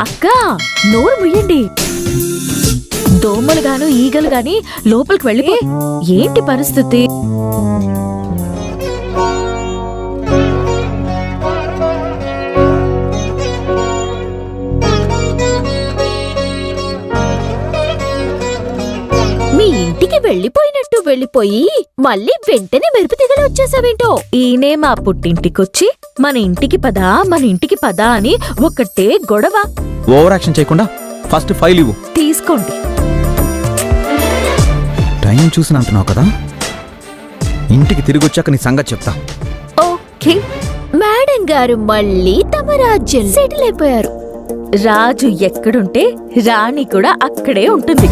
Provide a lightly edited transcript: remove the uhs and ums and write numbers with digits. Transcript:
అక్క నోరు ముయ్యండి. దోమలు గాను ఈగలు గాని లోపలికి వెళ్ళిపో. ఏంటి పరిస్థితి? మీ ఇంటికి వెళ్ళిపోయినట్టు వెళ్ళిపోయి మళ్ళీ వెంటనే మెరుపు తీగలు వచ్చేసావేంటో. ఈయనే మా పుట్టింటికొచ్చి మన ఇంటికి పదా మన ఇంటికి పదా అని ఒకటే గొడవ. ఓవర్ యాక్షన్ చేయకుండా ఫస్ట్ ఫైల్ ఇవ్వు. తీసుకోండి. టైం చూసి అంటున్నావు కదా, ఇంటికి తిరిగి వచ్చాక నీ సంగతి చెప్తా. ఓకే. మేడం గారు మళ్ళీ తమ రాజ్యం సెటిల్ అయిపోయారు. రాజు ఎక్కడుంటే రాణి కూడా అక్కడే ఉంటుంది.